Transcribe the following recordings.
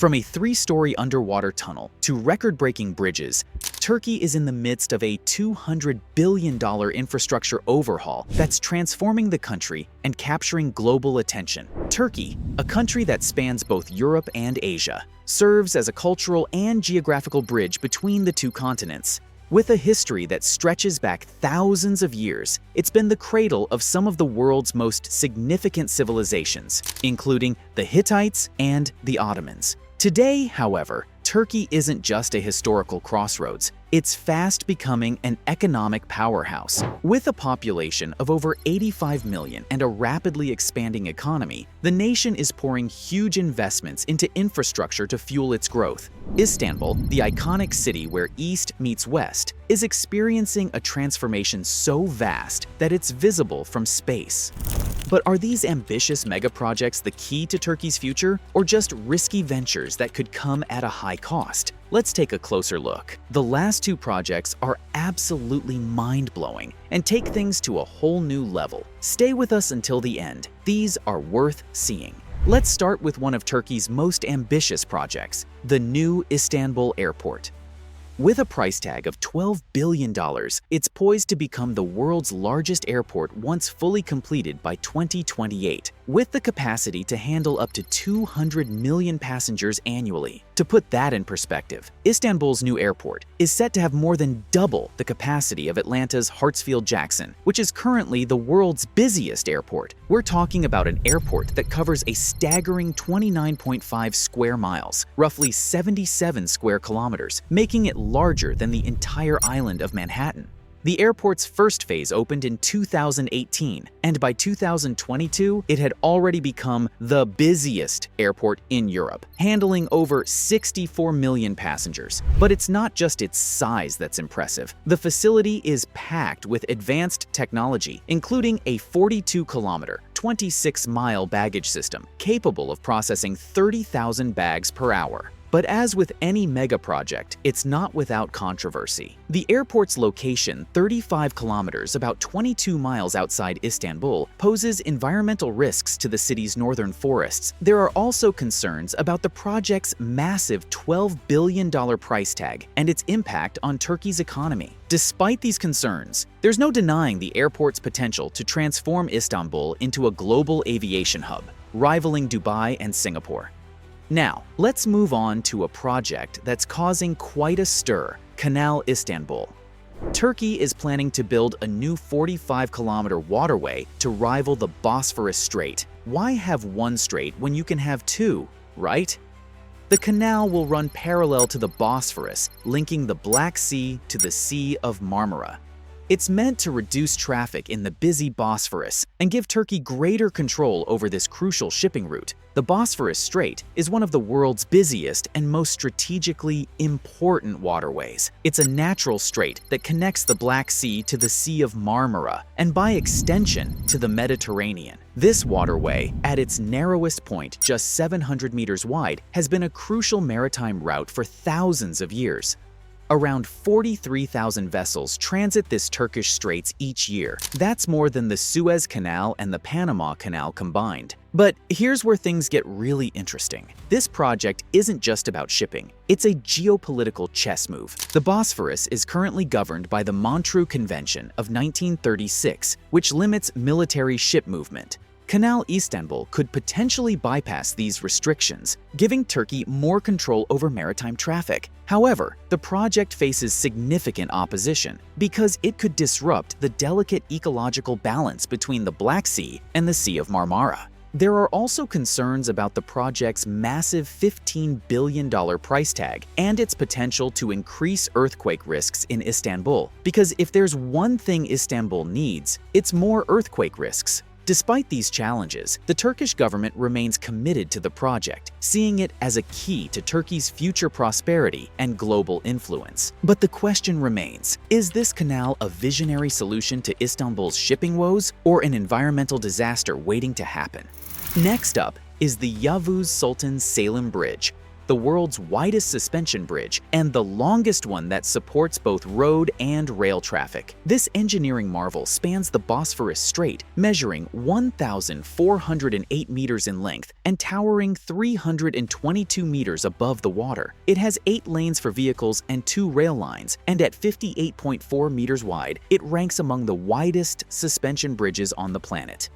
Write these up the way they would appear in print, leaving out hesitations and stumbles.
From a 3-story underwater tunnel to record-breaking bridges, Turkey is in the midst of a $200 billion infrastructure overhaul that's transforming the country and capturing global attention. Turkey, a country that spans both Europe and Asia, serves as a cultural and geographical bridge between the two continents. With a history that stretches back thousands of years, it's been the cradle of some of the world's most significant civilizations, including the Hittites and the Ottomans. Today, however, Turkey isn't just a historical crossroads, it's fast becoming an economic powerhouse. With a population of over 85 million and a rapidly expanding economy, the nation is pouring huge investments into infrastructure to fuel its growth. Istanbul, the iconic city where East meets West, is experiencing a transformation so vast that it's visible from space. But are these ambitious megaprojects the key to Turkey's future, or just risky ventures that could come at a high cost? Let's take a closer look. The last two projects are absolutely mind-blowing and take things to a whole new level. Stay with us until the end. These are worth seeing. Let's start with one of Turkey's most ambitious projects, the new Istanbul Airport. With a price tag of $12 billion, it's poised to become the world's largest airport once fully completed by 2028, with the capacity to handle up to 200 million passengers annually. To put that in perspective, Istanbul's new airport is set to have more than double the capacity of Atlanta's Hartsfield-Jackson, which is currently the world's busiest airport. We're talking about an airport that covers a staggering 29.5 square miles, roughly 77 square kilometers, making it larger than the entire island of Manhattan. The airport's first phase opened in 2018, and by 2022, it had already become the busiest airport in Europe, handling over 64 million passengers. But it's not just its size that's impressive. The facility is packed with advanced technology, including a 42-kilometer, 26-mile baggage system capable of processing 30,000 bags per hour. But as with any mega project, it's not without controversy. The airport's location, 35 kilometers, about 22 miles outside Istanbul, poses environmental risks to the city's northern forests. There are also concerns about the project's massive $12 billion price tag and its impact on Turkey's economy. Despite these concerns, there's no denying the airport's potential to transform Istanbul into a global aviation hub, rivaling Dubai and Singapore. Now, let's move on to a project that's causing quite a stir, Canal Istanbul. Turkey is planning to build a new 45-kilometer waterway to rival the Bosphorus Strait. Why have one strait when you can have two, right? The canal will run parallel to the Bosphorus, linking the Black Sea to the Sea of Marmaray. It's meant to reduce traffic in the busy Bosphorus and give Turkey greater control over this crucial shipping route. The Bosphorus Strait is one of the world's busiest and most strategically important waterways. It's a natural strait that connects the Black Sea to the Sea of Marmaray and, by extension, to the Mediterranean. This waterway, at its narrowest point, just 700 meters wide, has been a crucial maritime route for thousands of years. Around 43,000 vessels transit this Turkish straits each year. That's more than the Suez Canal and the Panama Canal combined. But here's where things get really interesting. This project isn't just about shipping. It's a geopolitical chess move. The Bosphorus is currently governed by the Montreux Convention of 1936, which limits military ship movement. Canal Istanbul could potentially bypass these restrictions, giving Turkey more control over maritime traffic. However, the project faces significant opposition because it could disrupt the delicate ecological balance between the Black Sea and the Sea of Marmara. There are also concerns about the project's massive $15 billion price tag and its potential to increase earthquake risks in Istanbul, because if there's one thing Istanbul needs, it's more earthquake risks. Despite these challenges, the Turkish government remains committed to the project, seeing it as a key to Turkey's future prosperity and global influence. But the question remains, is this canal a visionary solution to Istanbul's shipping woes or an environmental disaster waiting to happen? Next up is the Yavuz Sultan Selim Bridge. the world's widest suspension bridge and the longest one that supports both road and rail traffic. This engineering marvel spans the Bosphorus Strait, measuring 1,408 meters in length and towering 322 meters above the water. It has 8 lanes for vehicles and 2 rail lines, and at 58.4 meters wide, it ranks among the widest suspension bridges on the planet.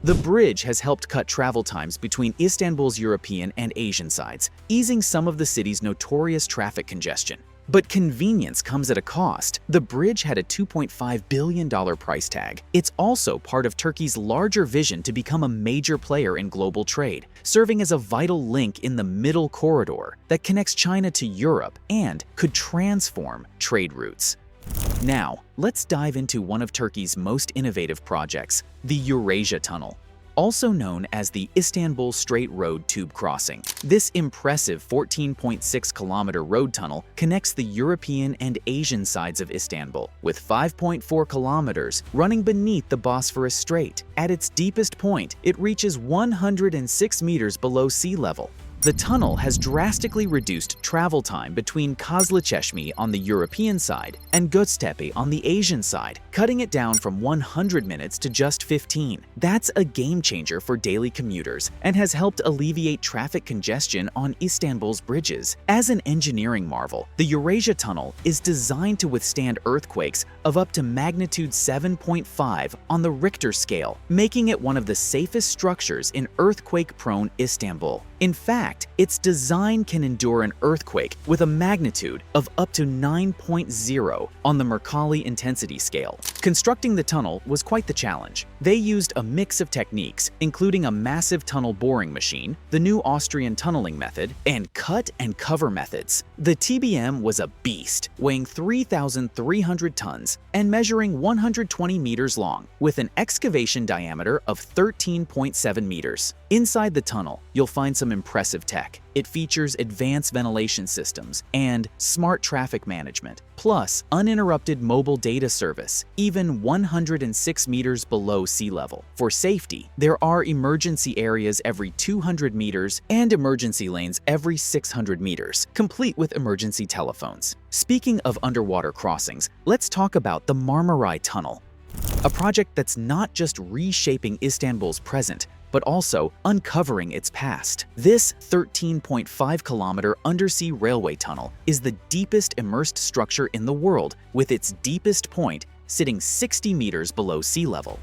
The bridge has helped cut travel times between Istanbul's European and Asian sides, easing some of the city's notorious traffic congestion. But convenience comes at a cost. The bridge had a $2.5 billion price tag. It's also part of Turkey's larger vision to become a major player in global trade, serving as a vital link in the middle corridor that connects China to Europe and could transform trade routes. Now, let's dive into one of Turkey's most innovative projects, the Eurasia Tunnel. Also known as the Istanbul Strait Road Tube Crossing. This impressive 14.6-kilometer road tunnel connects the European and Asian sides of Istanbul, with 5.4 kilometers running beneath the Bosphorus Strait. At its deepest point, it reaches 106 meters below sea level. The tunnel has drastically reduced travel time between Kazlıçeşme on the European side and Göztepe on the Asian side, cutting it down from 100 minutes to just 15. That's a game changer for daily commuters and has helped alleviate traffic congestion on Istanbul's bridges. As an engineering marvel, the Eurasia Tunnel is designed to withstand earthquakes of up to magnitude 7.5 on the Richter scale, making it one of the safest structures in earthquake-prone Istanbul. In fact, its design can endure an earthquake with a magnitude of up to 9.0 on the Mercalli intensity scale. Constructing the tunnel was quite the challenge. They used a mix of techniques, including a massive tunnel boring machine, the new Austrian tunneling method, and cut and cover methods. The TBM was a beast, weighing 3,300 tons and measuring 120 meters long, with an excavation diameter of 13.7 meters. Inside the tunnel, you'll find some impressive tech. It features advanced ventilation systems and smart traffic management, plus uninterrupted mobile data service, even 106 meters below sea level. For safety, there are emergency areas every 200 meters and emergency lanes every 600 meters, complete with emergency telephones. Speaking of underwater crossings, let's talk about the Marmaray Tunnel, a project that's not just reshaping Istanbul's present, but also uncovering its past. This 13.5-kilometer undersea railway tunnel is the deepest immersed structure in the world, with its deepest point sitting 60 meters below sea level.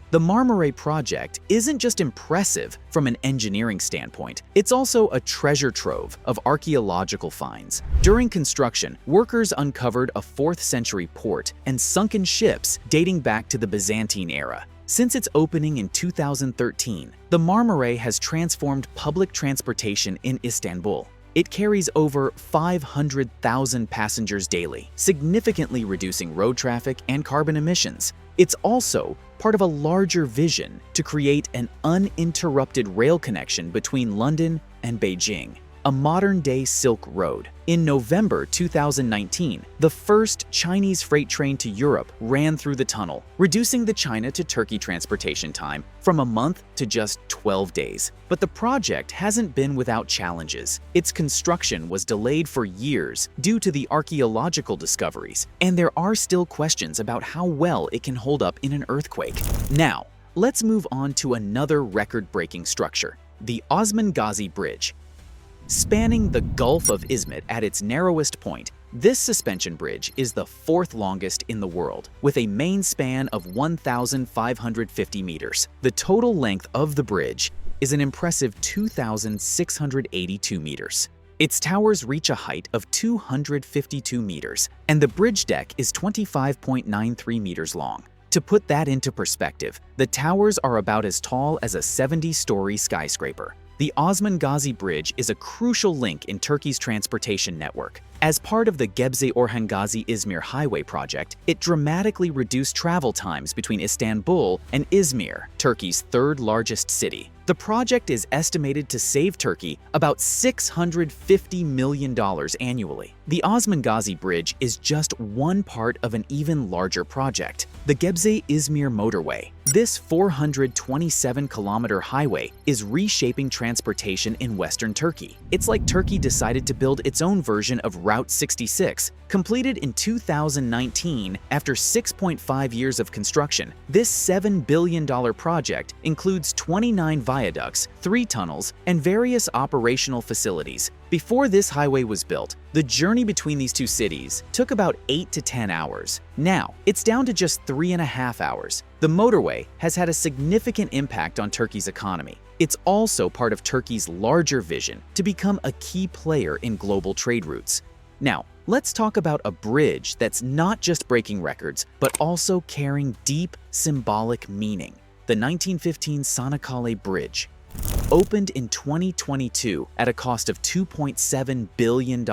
The Marmaray project isn't just impressive from an engineering standpoint, it's also a treasure trove of archaeological finds. During construction, workers uncovered a 4th-century port and sunken ships dating back to the Byzantine era. Since its opening in 2013, the Marmaray has transformed public transportation in Istanbul. It carries over 500,000 passengers daily, significantly reducing road traffic and carbon emissions. It's also part of a larger vision to create an uninterrupted rail connection between London and Beijing, a modern-day Silk Road. In November 2019, the first Chinese freight train to Europe ran through the tunnel, reducing the China to Turkey transportation time from a month to just 12 days. But the project hasn't been without challenges. Its construction was delayed for years due to the archaeological discoveries, and there are still questions about how well it can hold up in an earthquake. Now, let's move on to another record-breaking structure, the Osmangazi Bridge. Spanning the Gulf of Izmit at its narrowest point, this suspension bridge is the 4th longest in the world, with a main span of 1,550 meters. The total length of the bridge is an impressive 2,682 meters. Its towers reach a height of 252 meters, and the bridge deck is 25.93 meters long. To put that into perspective, the towers are about as tall as a 70-story skyscraper. The Osmangazi Bridge is a crucial link in Turkey's transportation network. As part of the Gebze-Orhangazi-İzmir Highway project, it dramatically reduced travel times between Istanbul and Izmir, Turkey's 3rd largest city. The project is estimated to save Turkey about $650 million annually. The Osmangazi Bridge is just one part of an even larger project, the Gebze-İzmir motorway. This 427-kilometer highway is reshaping transportation in western Turkey. It's like Turkey decided to build its own version of Route 66. Completed in 2019 after 6.5 years of construction, this $7 billion project includes 29 viaducts, 3 tunnels, and various operational facilities. Before this highway was built, the journey between these two cities took about 8 to 10 hours. Now, it's down to just 3.5 hours. The motorway has had a significant impact on Turkey's economy. It's also part of Turkey's larger vision to become a key player in global trade routes. Now, let's talk about a bridge that's not just breaking records, but also carrying deep symbolic meaning. The 1915 Çanakkale Bridge. Opened in 2022 at a cost of $2.7 billion,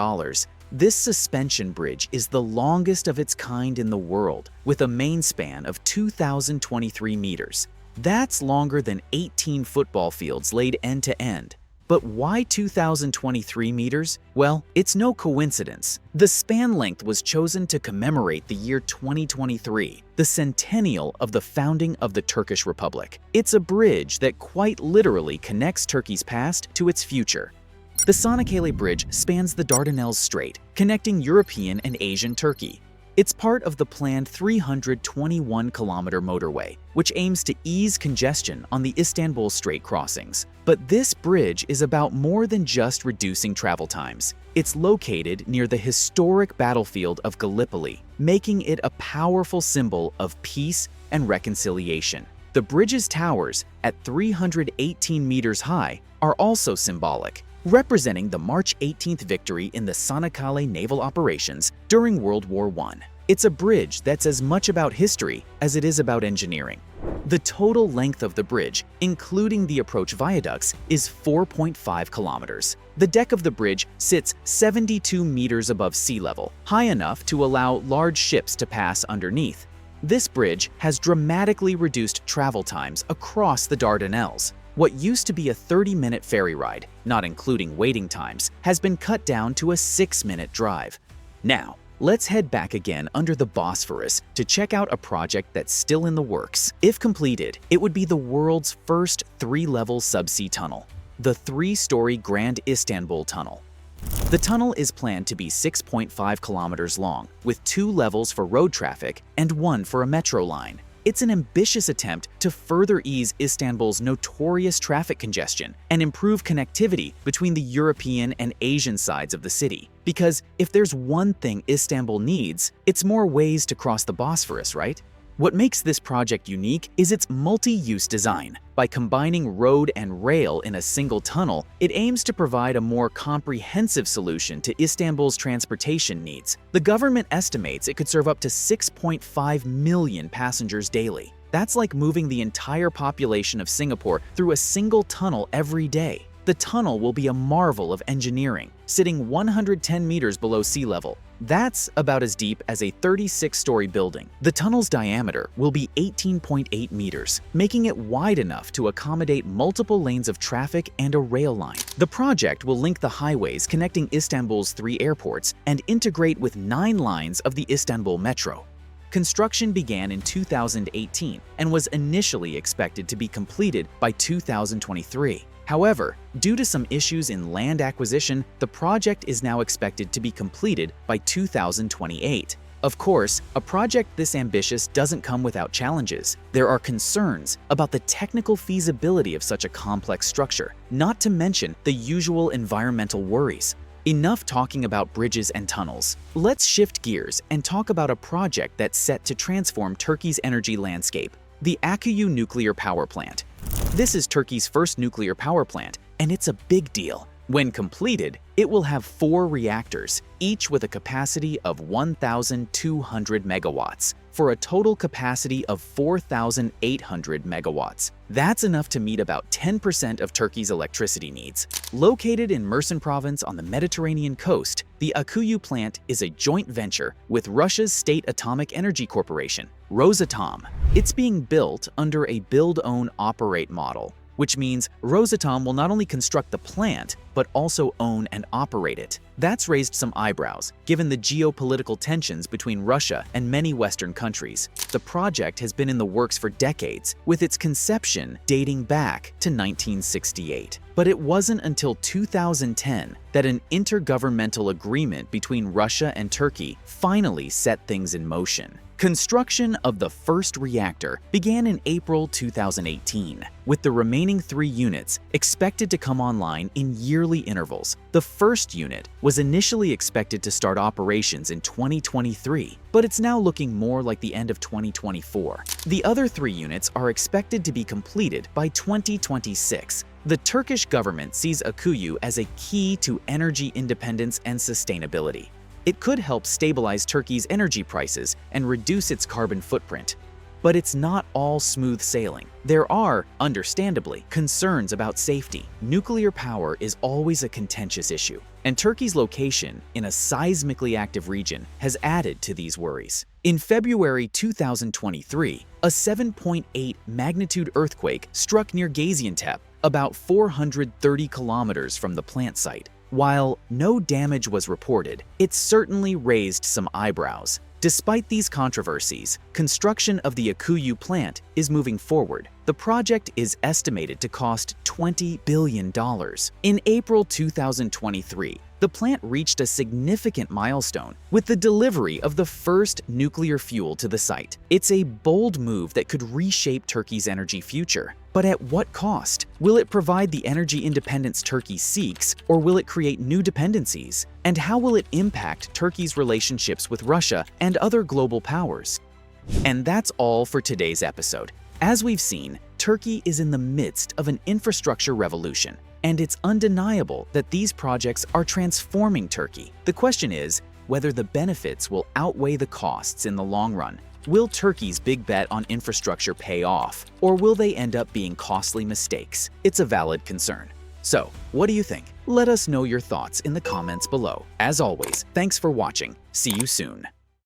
this suspension bridge is the longest of its kind in the world, with a main span of 2,023 meters. That's longer than 18 football fields laid end to end. But why 2,023 meters? Well, it's no coincidence. The span length was chosen to commemorate the year 2023, the centennial of the founding of the Turkish Republic. It's a bridge that quite literally connects Turkey's past to its future. The Çanakkale Bridge spans the Dardanelles Strait, connecting European and Asian Turkey. It's part of the planned 321-kilometer motorway, which aims to ease congestion on the Istanbul Strait crossings. But this bridge is about more than just reducing travel times. It's located near the historic battlefield of Gallipoli, making it a powerful symbol of peace and reconciliation. The bridge's towers, at 318 meters high, are also symbolic, representing the March 18th victory in the Çanakkale naval operations during World War I. It's a bridge that's as much about history as it is about engineering. The total length of the bridge, including the approach viaducts, is 4.5 kilometers. The deck of the bridge sits 72 meters above sea level, high enough to allow large ships to pass underneath. This bridge has dramatically reduced travel times across the Dardanelles. What used to be a 30-minute ferry ride, not including waiting times, has been cut down to a 6-minute drive. Now, let's head back again under the Bosphorus to check out a project that's still in the works. If completed, it would be the world's first 3-level subsea tunnel, the 3-story Grand Istanbul Tunnel. The tunnel is planned to be 6.5 kilometers long, with 2 levels for road traffic and 1 for a metro line. It's an ambitious attempt to further ease Istanbul's notorious traffic congestion and improve connectivity between the European and Asian sides of the city. Because if there's one thing Istanbul needs, it's more ways to cross the Bosphorus, right? What makes this project unique is its multi-use design. By combining road and rail in a single tunnel, it aims to provide a more comprehensive solution to Istanbul's transportation needs. The government estimates it could serve up to 6.5 million passengers daily. That's like moving the entire population of Singapore through a single tunnel every day. The tunnel will be a marvel of engineering, sitting 110 meters below sea level. That's about as deep as a 36-story building. The tunnel's diameter will be 18.8 meters, making it wide enough to accommodate multiple lanes of traffic and a rail line. The project will link the highways connecting Istanbul's 3 airports and integrate with 9 lines of the Istanbul Metro. Construction began in 2018 and was initially expected to be completed by 2023. However, due to some issues in land acquisition, the project is now expected to be completed by 2028. Of course, a project this ambitious doesn't come without challenges. There are concerns about the technical feasibility of such a complex structure, not to mention the usual environmental worries. Enough talking about bridges and tunnels. Let's shift gears and talk about a project that's set to transform Turkey's energy landscape, the Akkuyu nuclear power plant. This is Turkey's first nuclear power plant, and it's a big deal. When completed, it will have 4 reactors, each with a capacity of 1,200 megawatts, for a total capacity of 4,800 megawatts. That's enough to meet about 10% of Turkey's electricity needs. Located in Mersin province on the Mediterranean coast, the Akkuyu plant is a joint venture with Russia's state atomic energy corporation, Rosatom. It's being built under a build-own-operate model, which means Rosatom will not only construct the plant, but also own and operate it. That's raised some eyebrows, given the geopolitical tensions between Russia and many Western countries. The project has been in the works for decades, with its conception dating back to 1968. But it wasn't until 2010 that an intergovernmental agreement between Russia and Turkey finally set things in motion. Construction of the first reactor began in April 2018, with the remaining 3 units expected to come online in yearly intervals. The first unit was initially expected to start operations in 2023, but it's now looking more like the end of 2024. The other 3 units are expected to be completed by 2026. The Turkish government sees Akkuyu as a key to energy independence and sustainability. It could help stabilize Turkey's energy prices and reduce its carbon footprint. But it's not all smooth sailing. There are, understandably, concerns about safety. Nuclear power is always a contentious issue, and Turkey's location in a seismically active region has added to these worries. In February 2023, a 7.8 magnitude earthquake struck near Gaziantep, about 430 kilometers from the plant site. While no damage was reported, it certainly raised some eyebrows. Despite these controversies, construction of the Akkuyu plant is moving forward. The project is estimated to cost $20 billion. In April 2023, the plant reached a significant milestone with the delivery of the first nuclear fuel to the site. It's a bold move that could reshape Turkey's energy future. But at what cost? Will it provide the energy independence Turkey seeks, or will it create new dependencies? And how will it impact Turkey's relationships with Russia and other global powers? And that's all for today's episode. As we've seen, Turkey is in the midst of an infrastructure revolution, and it's undeniable that these projects are transforming Turkey. The question is whether the benefits will outweigh the costs in the long run. Will Turkey's big bet on infrastructure pay off, or will they end up being costly mistakes? It's a valid concern. So, what do you think? Let us know your thoughts in the comments below. As always, thanks for watching. See you soon.